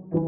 Salama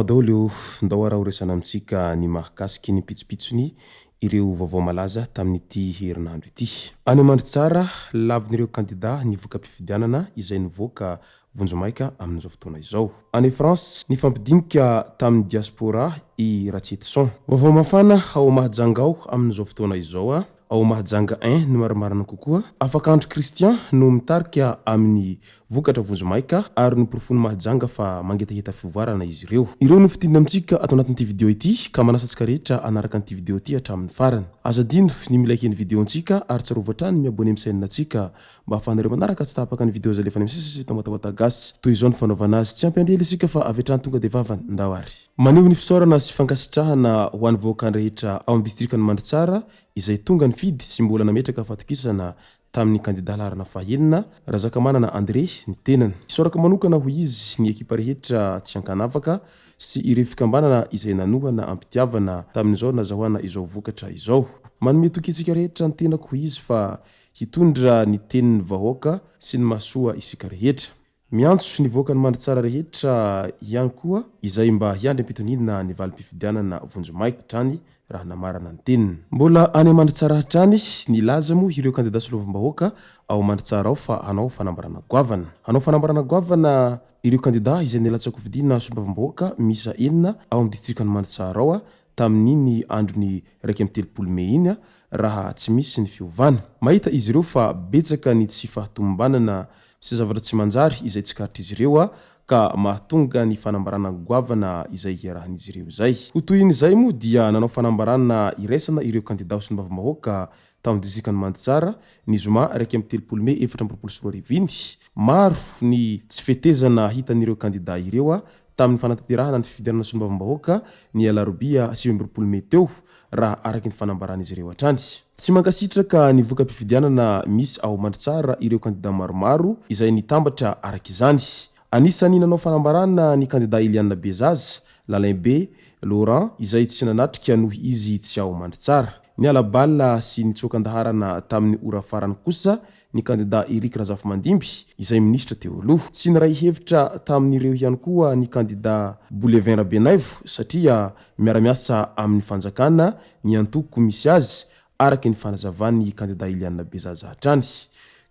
daholo ndao raha horesana amintsika ny mahakasiky ny pitsopitsony ireo vaovao malaza tamin'ity herinandro ity. Any mandry tsara lavin'ireo kandida nivoka-pifidianana izay nivoaka vonjomaika amin'izao fotoana izao. Any France nifampidinika tamin'ny diaspora i Ratsetson. Vaovao mafana ao mahajangao amin'izao fotoana izao ao mahajanga 1 no marimarina kokoa. Afakandro Christian no mitarika amin'ny vokatra vonjomaika ary no profony mahajanga fa mangetaheta fivoarana izy ireo. Ireo no fitindina amintsika atao anatin'ity video ity ka manasantsika rehetra anaraka an'ity video ity hatramin'ny farany. Azadino ny milaiky ny video antsika ary tsarovatra trany miabone amin'ny chaîne antsika mba ahafahanareo manaraka tsy tapaka ny video zalefa ny misisy tamatawata gasy toy izao ny fanaovana azy tsy ampy isika fa avetrany tonga de vavany ndao ary. Maneho ny fisaorana sy fankasitrahana ho an'ny vahoaka rehetra ao amin'ny distriktan'ny Mandritsara izay tonga ny fidy sy mbola nametraka fatokisana tamin'ny kandida larana fahenina Razakamanana André ny tenany. Isoraka manokana ho izy ny ekipa rehetra tsy ankanavaka sy ireo fikambanana izay nanohana ampitiavana tamin'izao nazahoana izao vokatra izao. Manome tokisika rehetra ny tenako ho izy fa hitondra ny tenin'ny vahoaka sy ny mahasoa isika rehetra. Miantso ny vahoaka ny Mandritsara rehetra ihany koa izay mba hiandry ampitonina ny valim-pifidianana vonjomaika trany raha namarana ny teniny. Mbola any Mandritsara hatrany nilaza moa ireo kandida solovam-bahoaka ao Mandritsara ao fa hanao fanambarana goavana. Hanao fanambarana goavana ireo kandida izay nilatsaka fidina solovam-bahoaka misa 4 ao amin'ny distriktan'ny Mandritsara ao tamin'iny androny 1 Mey iny raha tsy misy ny fiovana. Mahita izy ireo fa betsaka ny tsy fahatombanana sy zavatra tsy manjary izay tsy karitra izy ireo ka mahatonga ny fanambarana goavana izay hiarahan'izy ireo zay. Ho toy izay moa dia nanao fanambarana iraisana ireo kandida solovam-bahoaka tamin'ny distriktan'ny Mandritsara ny zoma 1 Mey 2024. Maro ny tsy fetezana hitan'ireo kandida ireo tamin'ny fanatanterahana ny fifidianana solombavambahoaka ny alarobia 20 Mey teo raha araky ny fanambarana izy ireo hatrany. Tsy mankasitraka ny voka-pifidianana misy ao Mandritsara ireo kandida maromaro izay nitambatra araky izany. Anisany nanao fanambarana ny kandida Eliane Bezaza, Lalaimbe, Laurent izay tsy nanatrika noho izy tsy ao Mandritsara. Ny alabala sy ny tsokan-daharana tamin'ny ora farany kosa ny kandida Eric Razafimandimby izay ministra teo aloha. Tsy niray hevitra tamin'ireo ihany koa ny kandida Boulevin Rabenaivo satria miara-miasa amin'ny fanjakana ny antoko misy azy araky ny fanazavany kandida Eliane Bezaza hatrany.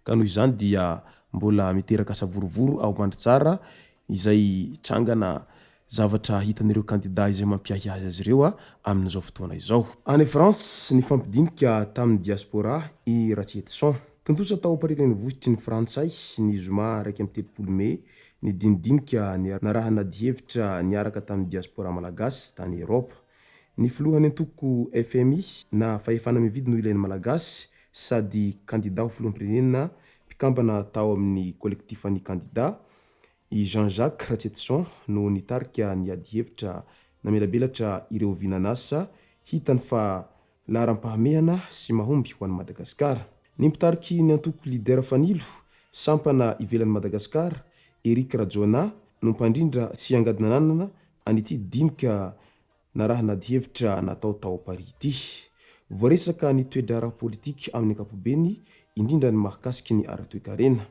Ka noho izany dia mbola miteraka savorovoro ao Mandritsara izay trangana zavatra hitan'ireo kandida izay mampiahy azy ireo amin'izao fotoana izao. Any France ny fampidinika tamin'ny diaspora i Ratsetson. Tontosa tao ampariran'ny vohitry ny Frantsay ny zoma 1 Mey ny dinidinika narahana dihevitra niaraka tamin'ny diaspora malagasy tany Eropa. Ny filohan'ny antoko FMI na fahefana mividy no ilain'ny malagasy sady kandida ho filoham-pirenena mpikambana tao amin'ny kolektifan'ny kandida i Jean-Jacques Ratsetson no nitarika ny adihevitra namelabelatra ireo vinanasa hitany fa laharam-pahamehana sy mahomby ho an'ny Madagasikara. Ny mpitariky ny antoko lidera fanilo sampana ivelan'ny Madagasikara Eric Rajona no mpandrindra sy angadinanana an'ity dinika narahana dihevitra natao tao Paris ity. Voaresaka ny toedra ara-politika amin'ny ankapobeny indrindra ny mahakasiky ny ara-toe-karena.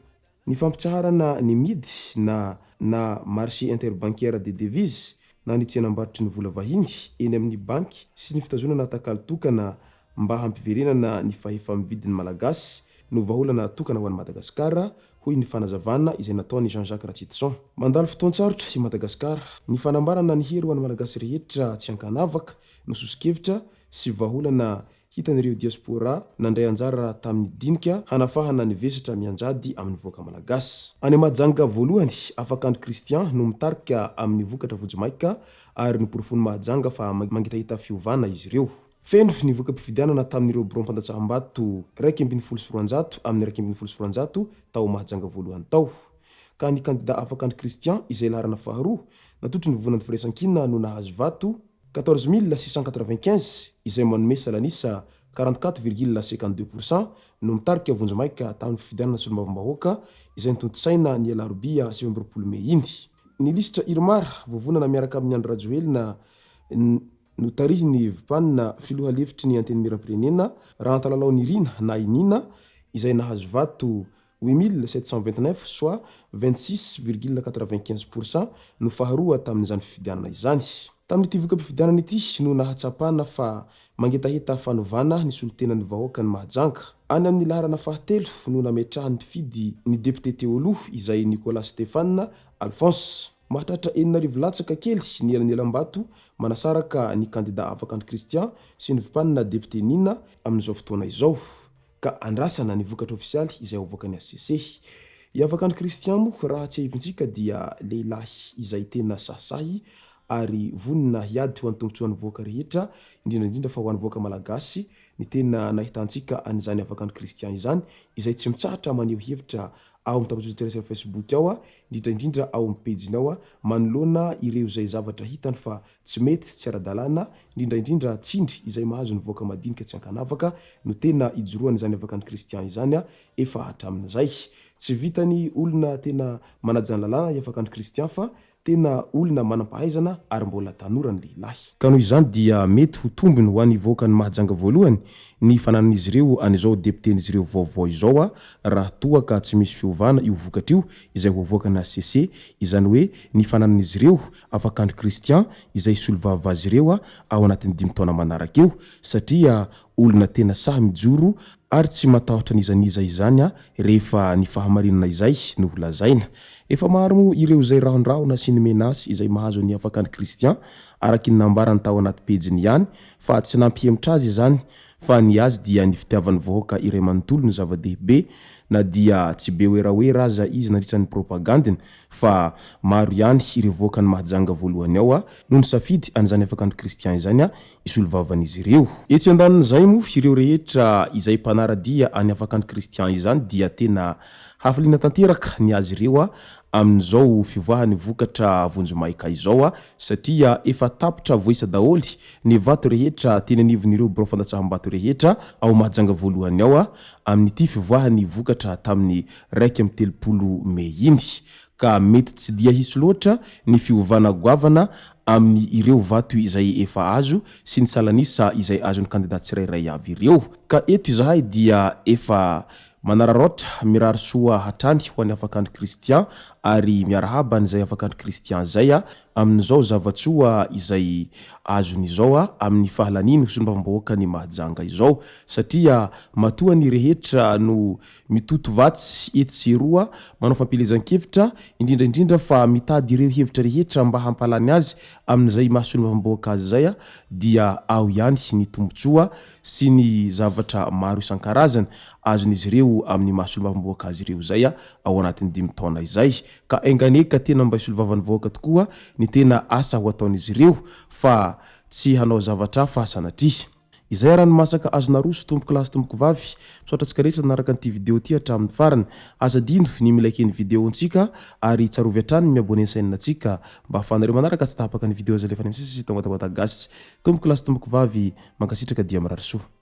Ny fampitsaharana ny midy na marché interbancaire de devises na ny tsenam-barotra ny vola vahiny eny amin'ny banky sy ny fitazonana takalotokana mba hampiverenana ny fahefa-mividin'ny malagasy no vahaolana tokana ho an'ny Madagasikara hoy ny fanazavana izay nataony Jean-Jacques Ratsetson. Mandalo fotoan-tsarotra i Madagasikara ny fanambarana ny hery ho an'ny malagasy rehetra tsy ankanavaka no sosikevitra sy vahaolana hitan'ireo diaspora nandray anjara tamin'ny dinika hanafahana ny vesatra mianjady amin'ny voaka malagasy. Any Mahajanga voalohany Afakandro Christian no mitarika amin'ny vokatra vonjomaika ary niporofony Mahajanga fa mangitahita fiovana izy ireo. Feno ny voka-pifidianana tamin'ireo brom-pandatsahambato 1/400 amin'ny 1/400 tao Mahajanga voalohany tao. Ka ny kandida Afakandro Christian izay larana faharoa natotry ny vonan'ny firaisan-kina no nahazo vato 14 695 izay manome salanisa 44,52% no mitarika vonjy-maika tamin'ny fifidianana solombavambahoaka izay nitontosaina ny alarobia 7 Mey iny. Ny lisitra irmara vovonana miaraka amin'ny Andro Rajoelina no tarihiny vipanina filoha lefitry ny anteny miram-pirenena raha antalalao nirina na inina izay nahazo vato 8729 soit 26,95% no faharoa tamin'izany fifidianana izany. Tamin'ity voka-pifidianana ity no nahatsapana fa mangetaheta fanovana ny solotenan'ny vahoaka ny Mahajanga. Any amin'ny laharana fahatelo no nametrahany mpifidy ny député teo aloha izay Nicolas Stéphane Alphonse. Mahatratra 7 latsaka kely ny elan'elam-bato manasaraka ny kandida Avakandro Christian sy ny vipanina député Nina amin'izao fotoana izao ka andrasana ny vokatra ofisialy izay avoakany ACC. I Avakandro Christian moa raha tsy hivintsika dia lehilahy izay tena sasahy ary vonina hiady ho an'ny tombotsoan'ny voaka rehetra indrindra fa ho an'ny voaka malagasy ny tena nahitantsika an'izany Avakandro Christian izany izay tsy mitsahatra maneho hevitra ao amin'ny tambazotra Facebook ao indrindra ao amin'ny page-ny ao manoloana ireo izay zavatra hitany fa tsy mety tsy ara-dalàna indrindra tsindry izay mahazo ny voaka madinika tsy ankanavaka no tena ijoroany izany Avakandro Christian izany efa hatramin'izay. Tsy vitany olona tena manajany lalàna i Avakandro Christian fa tena olona manam-pahaizana ary mbola tanora ny lehilahy. Ka noho izany dia mety ho tombony ho an'ny voakany Mahajanga voalohany ny fananan'izy ireo an'izao députén'izy ireo vaovao izao raha toa ka tsy misy fiovana io vokatra io izay ho voakany ACC, izany hoe ny fananan'izy ireo Avakandro Christian izay solovava azy ireo ao anatin'ny 5 taona manaraka eo satria olona tena sahy mijoro ary tsy matahotra nizaniza izany rehefa ny fahamarinana izay no lazaina. Efa maro moa ireo izay rahondrahona sy ny menasy izay mahazo ny Avakandro Christian araky ny nambarany tao anaty pejiny ihany fa tsy nampihemitra azy izany fa ny azy dia ny fitiavan'ny vahoaka iray manontolo ny zava-dehibe na dia tsy be oeraoera aza izy nandritra ny propagandiny fa maro ihany ireo voakany Mahajanga voalohany ao no nisafidy an'izany Avakandro Christian izany isolovavan'izy ireo. Etsy andanin'izay moa ireo rehetra izay mpanaradia any Avakandro Christian izany dia tena hafaliana tanteraka ny azy ireo amin'izao fivoahany vokatra vonjy-maika izao satria efa tapitra voisa daholy ny vato rehetra teny anivon'ireo biro fandatsaham-bato rehetra ao Mahajanga voalohany ao amin'ity fivoahany vokatra tamin'ny 1 Mey iny ka mety tsy dia hisy loatra ny fiovana goavana amin'ny ireo vato izay efa azo sy ny salanisa izay azon'ny kandidat tsirairay avy ireo. Ka eto izahay dia efa manararoatra mirary soa hatrany ho an'ny Avakandro Christian ary miarahaba n'izay Avakandro Christian zay amin'izao zavatsoa izay azon'izao amin'ny fahalaniny solombavambahoaka ny Mahajanga izao satria matoa ny rehetra no mitoto vatsy eto sy eroa manao fampilezan-kevitra indrindra fa mitady ireo hevitra rehetra mba hampalany azy amin'izay mahasolombavambahoaka azy zay dia ao ihany ny tombotsoa sy ny zavatra maro isan-karazany azon'izy ireo amin'ny mahasolombavambahoaka azy ireo zay ao anatin'ny 5 taona izay ka enganeka tena mba hisolovavan'ny vahoaka tokoa ny tena asa ho ataon'izy ireo fa tsy hanao zavatra fa sanatria. Izay raha ny masaka azona roso tomboko lasy tomboko vavy misaotra antsika rehetra nanaraka an'ity video ity hatramin'ny farany asa dino ny milike ny video antsika ary tsarovy hatrany miabone ny sainina antsika mba ahafahanareo manaraka tsy tahapaka ny video aza lefa ny misisy tonga tao Malagasy tomboko lasy tomboko vavy mankasitraka dia mirary soa.